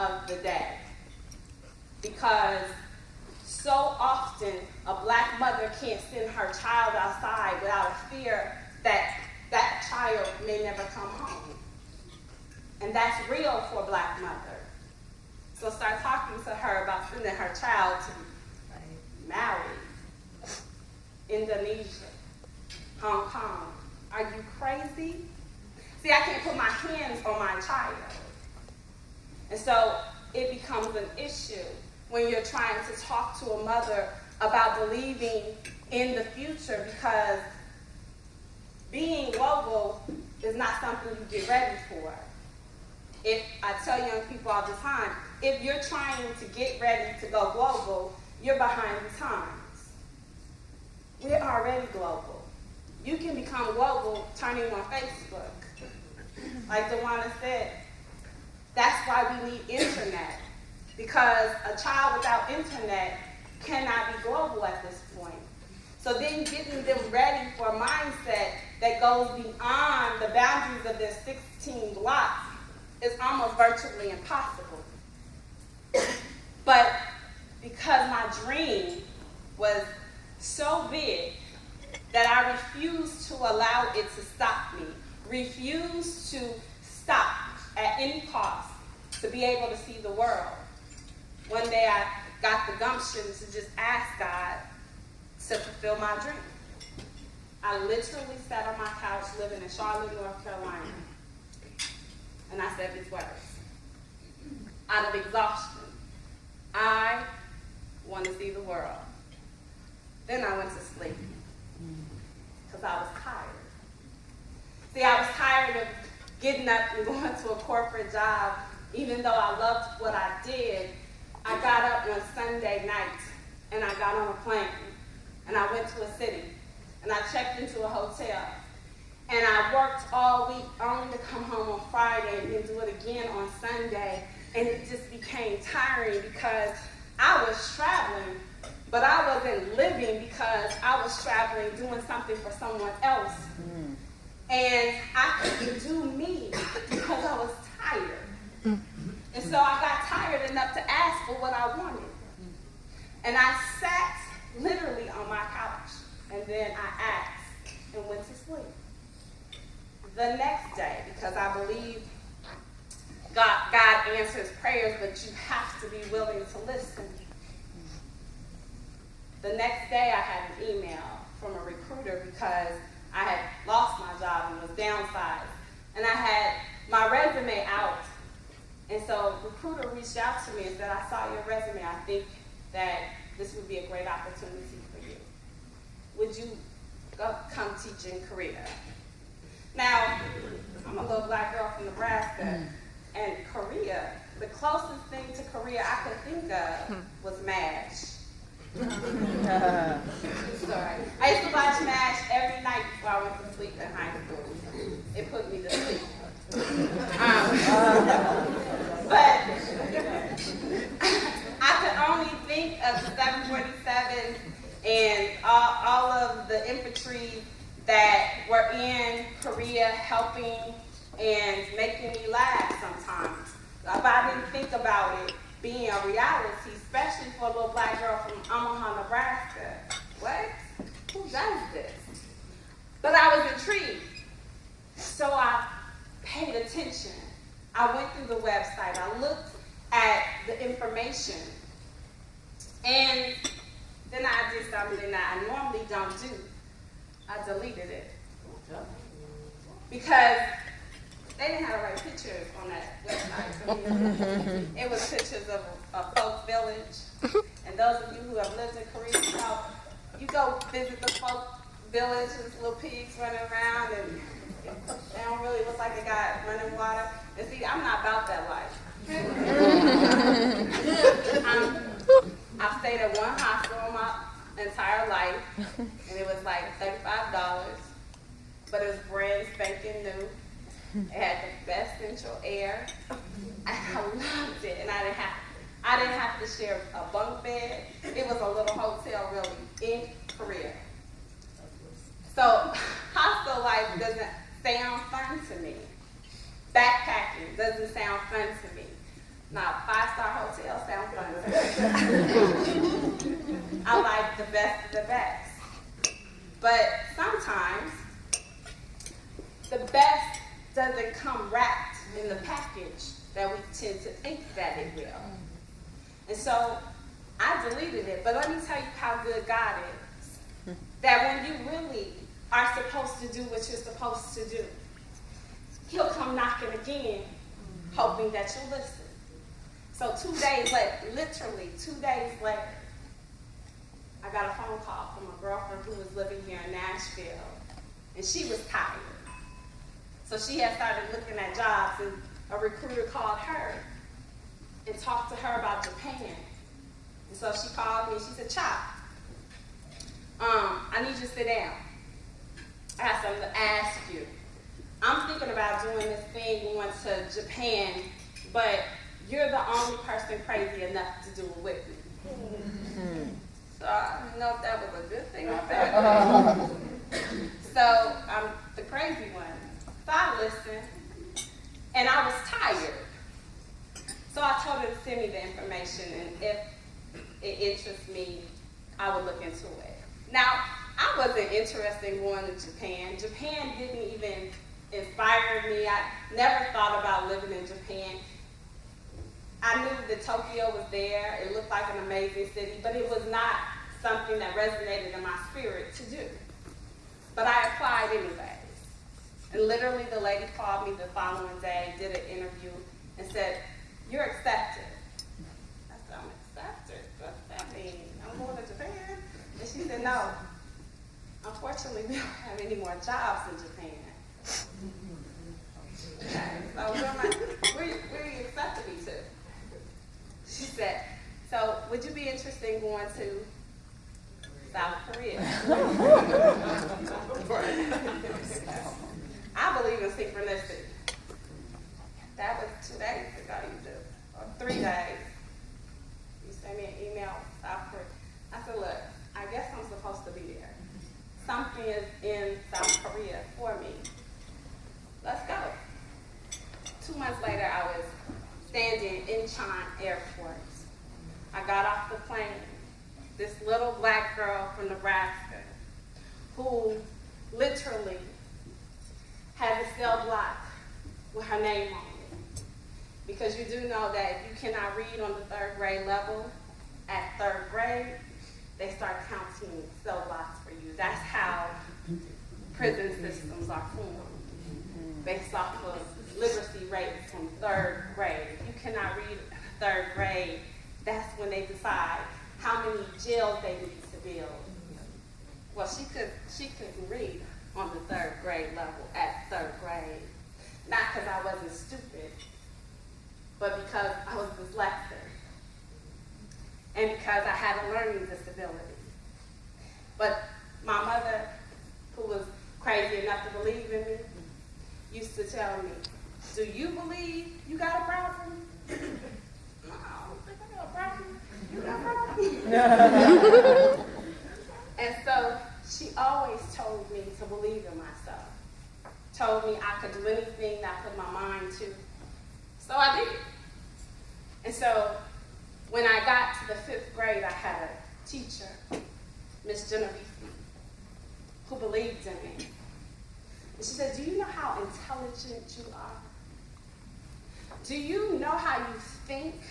of the day. Because so often a black mother can't send her child outside without a fear that that child may never come home. And that's real for a black mother. So start talking to her about sending her child to Maui, Indonesia, Hong Kong. Are you crazy? See, I can't put my hands on my child. And so it becomes an issue when you're trying to talk to a mother about believing in the future, because being global is not something you get ready for. If I tell young people all the time, if you're trying to get ready to go global, you're behind the times. We're already global. You can become global turning on Facebook. Like Dewana said, that's why we need internet. Because a child without internet cannot be global at this point. So then getting them ready for a mindset that goes beyond the boundaries of their 16 blocks is almost virtually impossible. But because my dream was so big that I refused to allow it to stop me, refused to stop at any cost to be able to see the world. One day I got the gumption to just ask God to fulfill my dream. I literally sat on my couch living in Charlotte, North Carolina, and I said these words. Out of exhaustion, I want to see the world. Then I went to sleep because I was tired. See, I was tired of getting up and going to a corporate job, even though I loved what I did. I got up on Sunday night and I got on a plane and I went to a city and I checked into a hotel and I worked all week only to come home on Friday and then do it again on Sunday, and it just became tiring because I was traveling, but I wasn't living because I was traveling doing something for someone else. And I couldn't do me because I was tired. And so I got tired enough to ask for what I wanted. And I sat literally on my couch, and then I asked and went to sleep. The next day, because I believe God answers prayers, but you have to be willing to listen. The next day I had an email from a recruiter because I had lost my job and was downsized. And I had my resume out. And so the recruiter reached out to me and said, I saw your resume. I think that this would be a great opportunity for you. Would you come teach in Korea? Now, I'm a little black girl from Nebraska, and Korea, the closest thing to Korea I could think of was MASH. Sorry. I used to watch MASH every night before I went to sleep in high school. It put me to sleep. But I could only think of the 747 and all of the infantry that were in Korea helping and making me laugh sometimes. But I didn't think about it being a reality, especially for a little black girl from Omaha, Nebraska. What? Who does this? But I was intrigued. So I paid attention. I went through the website. I looked at the information. And then I did something that I normally don't do. I deleted it. Because they didn't have the right pictures on that website. It was pictures of a folk village. And those of you who have lived in Korea, you go visit the folk village, and little pigs running around, and they don't really look like they got running water. And see, I'm not about that life. I've stayed at one hospital my entire life, and it was like $35, but it was brand spanking new. It had the best central air. I loved it, and I didn't have to share a bunk bed. It was a little hotel, really, in Korea. So hostel life doesn't sound fun to me. Backpacking doesn't sound fun to me. Now, 5-star hotel sounds fun. I like the best of the best. But sometimes, the best doesn't come wrapped in the package that we tend to think that it will. And so, I deleted it, but let me tell you how good God is. That when you really are supposed to do what you're supposed to do, He'll come knocking again, hoping that you'll listen. So 2 days later, literally 2 days later, I got a phone call from a girlfriend who was living here in Nashville, and she was tired. So she had started looking at jobs, and a recruiter called her and talked to her about Japan. And so she called me and she said, Chop, I need you to sit down. I have something to ask you. I'm thinking about doing this thing going to Japan, but you're the only person crazy enough to do it with me. So I didn't know if that was a good thing or a bad thing. So I'm the crazy one. So I listened, and I was tired. So I told her to send me the information, and if it interests me, I would look into it. Now, I wasn't interested in going to Japan. Japan didn't even inspire me. I never thought about living in Japan. I knew that Tokyo was there. It looked like an amazing city, but it was not something that resonated in my spirit to do. But I applied anyways. And literally the lady called me the following day, did an interview, and said, "You're accepted." I said, "I'm accepted? What's that mean? I'm going to Japan?" And she said, "No. Unfortunately, we don't have any more jobs in Japan." Okay, so where you accepted me to? She said, "So would you be interested in going to South Korea?" I believe in synchronicity. That was 2 days ago, or 3 days. You sent me an email, South Korea. I said, "Look, I guess I'm supposed to be there. Something is in South Korea for me. Let's go." 2 months later, I was standing in Incheon Airport. I got off the plane. This little black girl from Nebraska who literally had a cell block with her name on it. Because you do know that if you cannot read on the 3rd grade level, at 3rd grade, they start counting cell blocks for you. That's how prison systems are formed, based off of literacy rates from 3rd grade. If you cannot read 3rd grade, that's when they decide how many jails they need to build. Well, she couldn't read on the 3rd grade level at 3rd grade. Not because I wasn't stupid, but because I was dyslexic. And because I had a learning disability. But my mother, who was crazy enough to believe in me, used to tell me, "Do you believe you got a problem?" "No, I don't think I got a problem. You got a problem?" And so she always told me to believe in myself. Told me I could do anything that I put my mind to. So I did. And so when I got to the 5th grade, I had a teacher, Miss Genevieve, who believed in me. And she said, "Do you know how intelligent you are? Do you know how you think?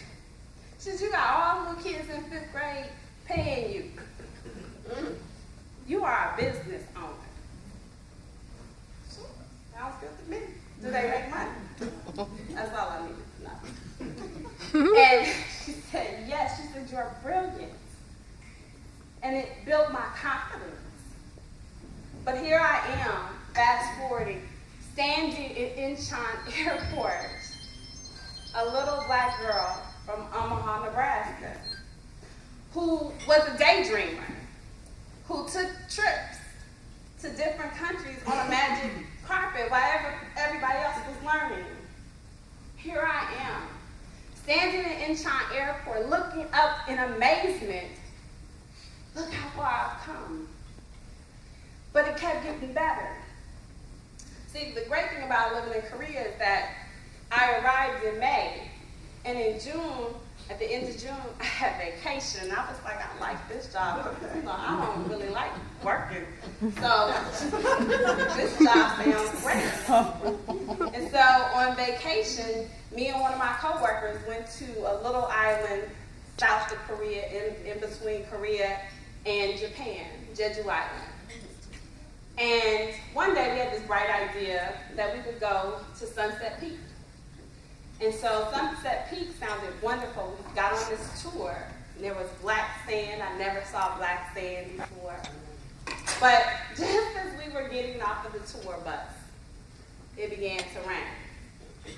She said, you got all little kids in 5th grade paying you. You are a business owner." Sure, sounds good to me. Do they make money? That's all I needed to know. And she said, "Yes." She said, "You're brilliant." And it built my confidence. But here I am, fast forwarding, standing in Incheon Airport, a little black girl from Omaha, Nebraska, who was a daydreamer, who took trips to different countries on a magic carpet while everybody else was learning. Here I am, standing in Incheon Airport, looking up in amazement. Look how far I've come. But it kept getting better. See, the great thing about living in Korea is that I arrived in May, And in June, at the end of June, I had vacation. I was like, I like this job. You know, I don't really like working. So this job sounds great. And so on vacation, me and one of my coworkers went to a little island south of Korea, in between Korea and Japan, Jeju Island. And one day we had this bright idea that we would go to Sunset Peak. And so Sunset Peak sounded wonderful. We got on this tour, and there was black sand. I never saw black sand before. But just as we were getting off of the tour bus, it began to rain.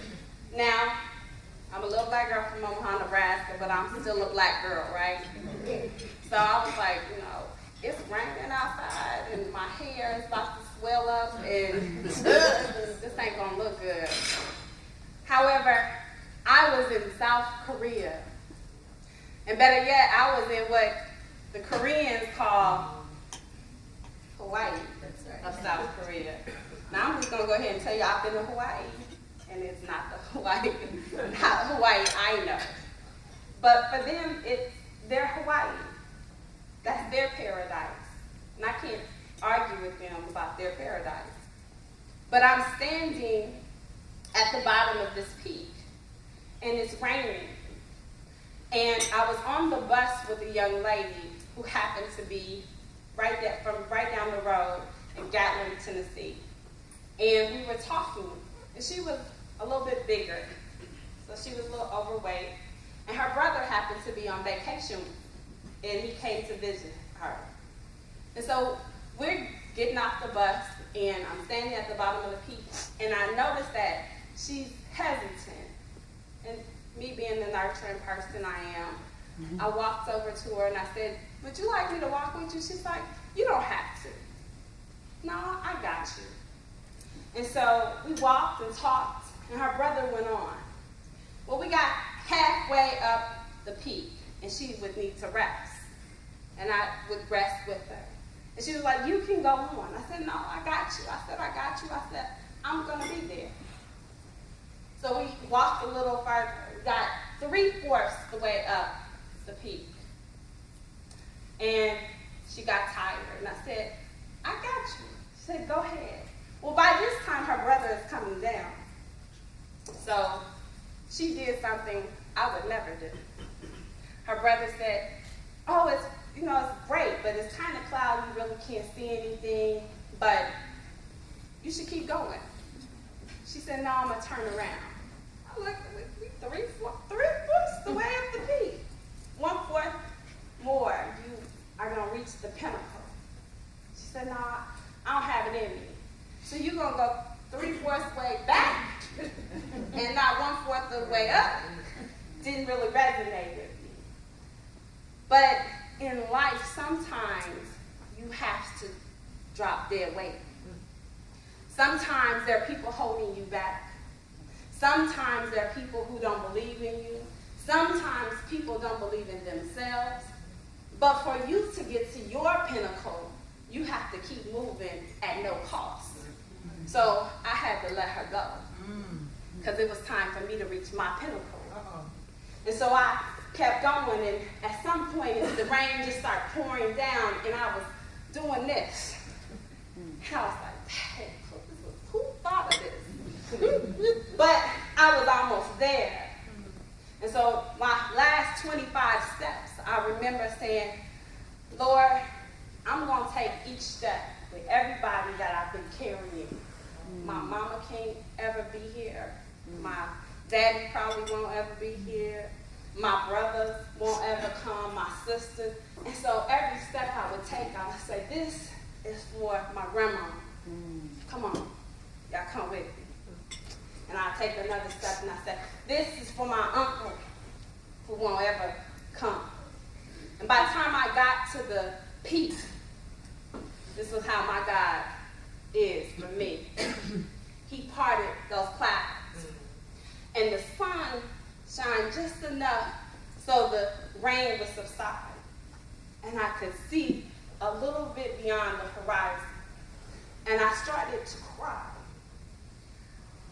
Now, I'm a little black girl from Omaha, Nebraska, but I'm still a black girl, right? So I was like, you know, it's raining outside, and my hair is about to swell up, and this ain't gonna look good. However, I was in South Korea. And better yet, I was in what the Koreans call Hawaii of South Korea. Now, I'm just going to go ahead and tell you I've been to Hawaii, and it's not the Hawaii, not Hawaii I know. But for them, it's their Hawaii. That's their paradise. And I can't argue with them about their paradise. But I'm standing at the bottom of this peak, and it's raining. And I was on the bus with a young lady who happened to be right down the road in Gatlin, Tennessee. And we were talking, and she was a little bit bigger, so she was a little overweight. And her brother happened to be on vacation, and he came to visit her. And so we're getting off the bus, and I'm standing at the bottom of the peak, and I noticed that she's hesitant. And me being the nurturing person I am, I walked over to her and I said, would you like me to walk with you? She's like, you don't have to. No, I got you. And so we walked and talked, and her brother went on. Well, we got halfway up the peak, and she would need to rest. And I would rest with her. And she was like, you can go on. I said, no, I got you. I said, I got you. I said, I'm going to be there. So we walked a little further. We got 3/4 the way up the peak. And she got tired. And I said, I got you. She said, go ahead. Well, by this time, her brother is coming down. So she did something I would never do. Her brother said, oh, it's great, but it's kind of cloudy. You really can't see anything, but you should keep going. She said, no, I'm going to turn around. I was like, 3/4 the way up the peak. 1/4 more, you are going to reach the pinnacle. She said, no, I don't have it in me. So you're going to go 3/4 way back and not 1/4 the way up. Didn't really resonate with me. But in life, sometimes you have to drop dead weight. Sometimes there are people holding you back. Sometimes there are people who don't believe in you. Sometimes people don't believe in themselves. But for you to get to your pinnacle, you have to keep moving at no cost. So I had to let her go because it was time for me to reach my pinnacle. And so I kept going, and at some point the rain just started pouring down, and I was doing this. And I was like, hey, who thought of this? But I was almost there. And so my last 25 steps, I remember saying, Lord, I'm going to take each step with everybody that I've been carrying. My mama can't ever be here. My daddy probably won't ever be here. My brothers won't ever come, my sisters. And so every step I would take, I would say, this is for my grandma. Come on, y'all come with me. And I'll take another step and I say, this is for my uncle who won't ever come. And by the time I got to the peak, this was how my God is for me. He parted those clouds. And the sun shined just enough so the rain would subside. And I could see a little bit beyond the horizon. And I started to cry.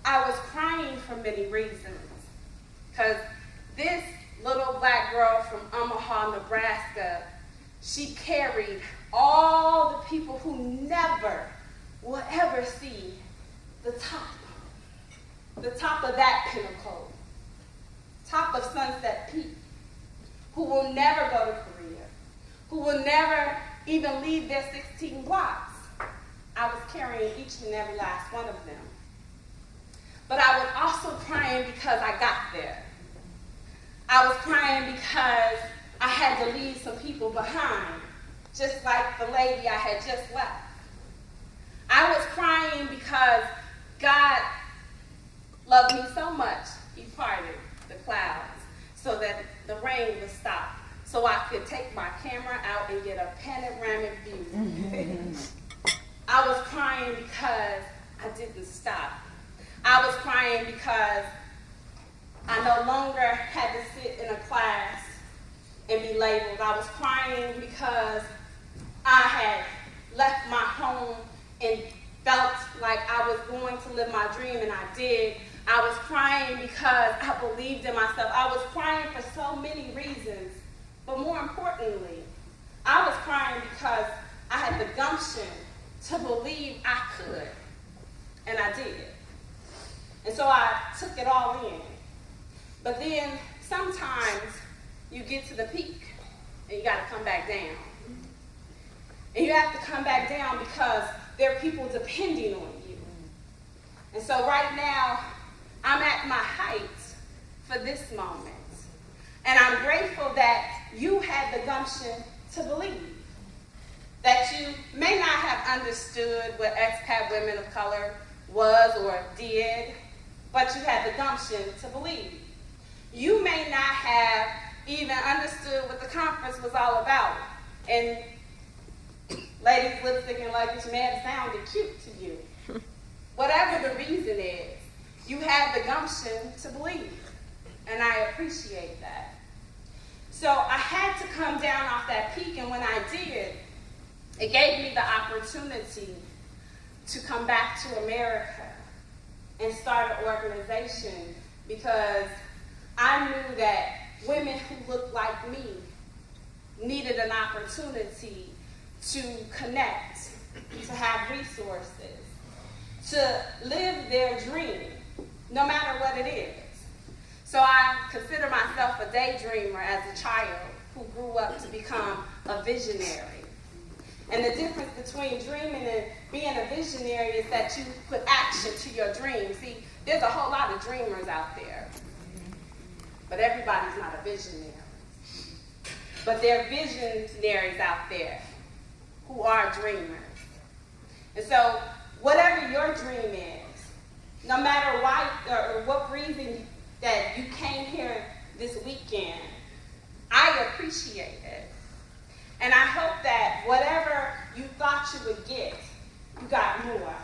I was crying for many reasons. Because this little black girl from Omaha, Nebraska, she carried all the people who never will ever see the top of that pinnacle, top of Sunset Peak, who will never go to Korea, who will never even leave their 16 blocks. I was carrying each and every last one of them. But I was also crying because I got there. I was crying because I had to leave some people behind, just like the lady I had just left. I was crying because God loved me so much, he parted the clouds so that the rain would stop, so I could take my camera out and get a panoramic view. I was crying because I didn't stop. I was crying because I no longer had to sit in a class and be labeled. I was crying because I had left my home and felt like I was going to live my dream, and I did. I was crying because I believed in myself. I was crying for so many reasons, but more importantly, I was crying because I had the gumption to believe I could, and I did. And so I took it all in. But then sometimes you get to the peak and you got to come back down. And you have to come back down because there are people depending on you. And so right now, I'm at my height for this moment. And I'm grateful that you had the gumption to believe. That you may not have understood what Expat Women of Color was or did, but you had the gumption to believe. You may not have even understood what the conference was all about. And ladies, lipstick and luggage may have sounded cute to you. Whatever the reason is, you had the gumption to believe. And I appreciate that. So I had to come down off that peak, and when I did, it gave me the opportunity to come back to America and start an organization, because I knew that women who looked like me needed an opportunity to connect, to have resources, to live their dream, no matter what it is. So I consider myself a daydreamer as a child who grew up to become a visionary. And the difference between dreaming and being a visionary is that you put action to your dream. See, there's a whole lot of dreamers out there, but everybody's not a visionary. But there are visionaries out there who are dreamers. And so whatever your dream is, no matter why or what reason that you came here this weekend, I appreciate it. And I hope that whatever you thought you would get, you got more.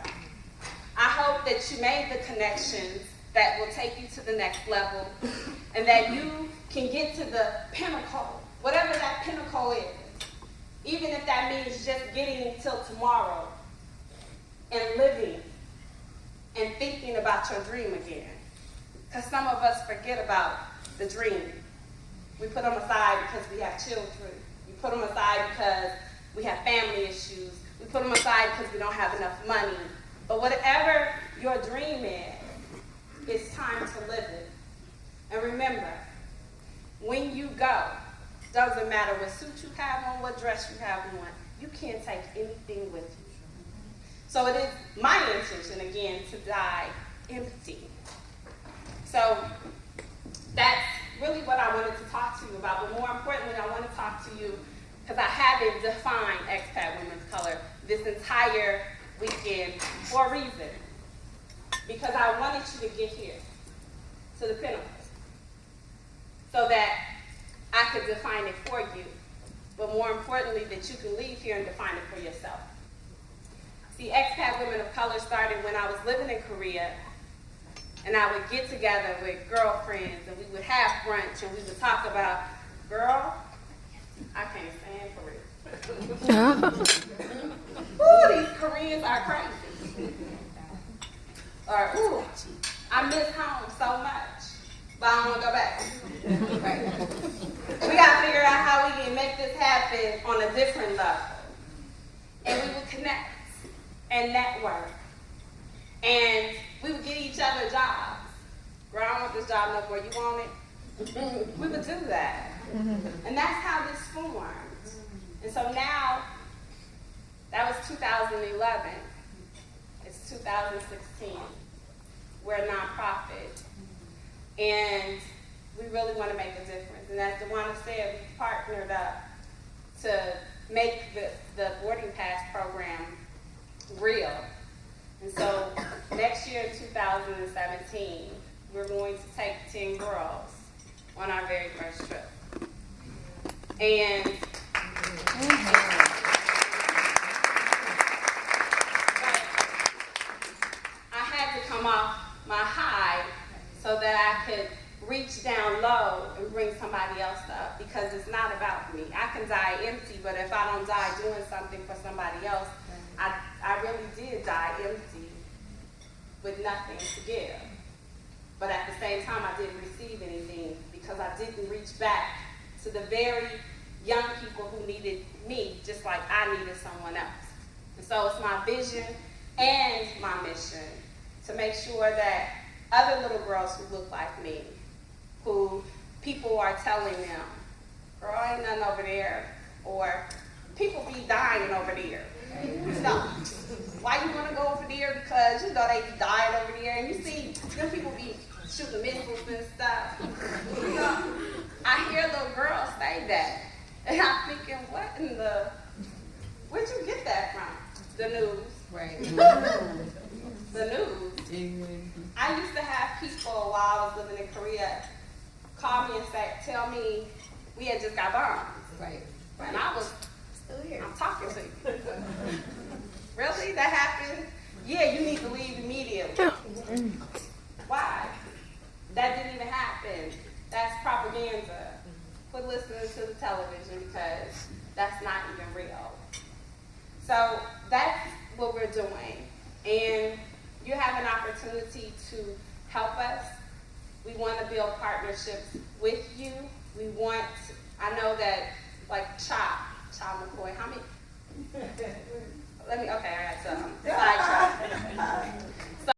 I hope that you made the connections that will take you to the next level, and that you can get to the pinnacle, whatever that pinnacle is, even if that means just getting until tomorrow and living and thinking about your dream again. Because some of us forget about the dream. We put them aside because we have children. We put them aside because we have family issues. We put them aside because we don't have enough money. But whatever your dream is, it's time to live it. And remember, when you go, doesn't matter what suit you have on, what dress you have on, you can't take anything with you. So it is my intention, again, to die empty. So that's really what I wanted to talk to you about. But more importantly, I want to talk to you because I haven't defined Expat Women of Color this entire weekend for a reason. Because I wanted you to get here, to the pinnacle, so that I could define it for you, but more importantly, that you can leave here and define it for yourself. See, Expat Women of Color started when I was living in Korea, and I would get together with girlfriends, and we would have brunch, and we would talk about, girl, I can't stand Korea. Ooh, these Koreans are crazy. Or, ooh, I miss home so much. but I don't want to go back. We got to figure out how we can make this happen on a different level. And we would connect and network. And we would get each other jobs. Girl, I don't want this job no more. You want it? We would do that. And that's how this formed. And so now, that was 2011. It's 2016. We're a nonprofit. And we really want to make a difference. And as DeWanda said, we partnered up to make the boarding pass program real. And so next year, 2017, we're going to take 10 girls on our very first trip. And I had to come off my high so that I could reach down low and bring somebody else up, because it's not about me. I can die empty, but if I don't die doing something for somebody else, I really did die empty with nothing to give. But at the same time, I didn't receive anything because I didn't reach back to the very young people who needed me just like I needed someone else. And so it's my vision and my mission to make sure that other little girls who look like me, who people are telling them, girl, ain't nothing over there, or people be dying over there. No. Why you want to go over there? Because you know they be dying over there, and you see them people be shooting missiles and stuff. You know, I hear little girls say that, and I'm thinking, where'd you get that from? The news. Right. The news. I used to have people while I was living in Korea call me and tell me we had just got bombed. Right. And I was still here. I'm talking to you. Really? That happened? Yeah, you need to leave immediately. Why? That didn't even happen. That's propaganda. Quit listening to the television because that's not even real. So that's what we're doing. And you have an opportunity to help us. We want to build partnerships with you. I know that, like Child McCoy, how many? I got some.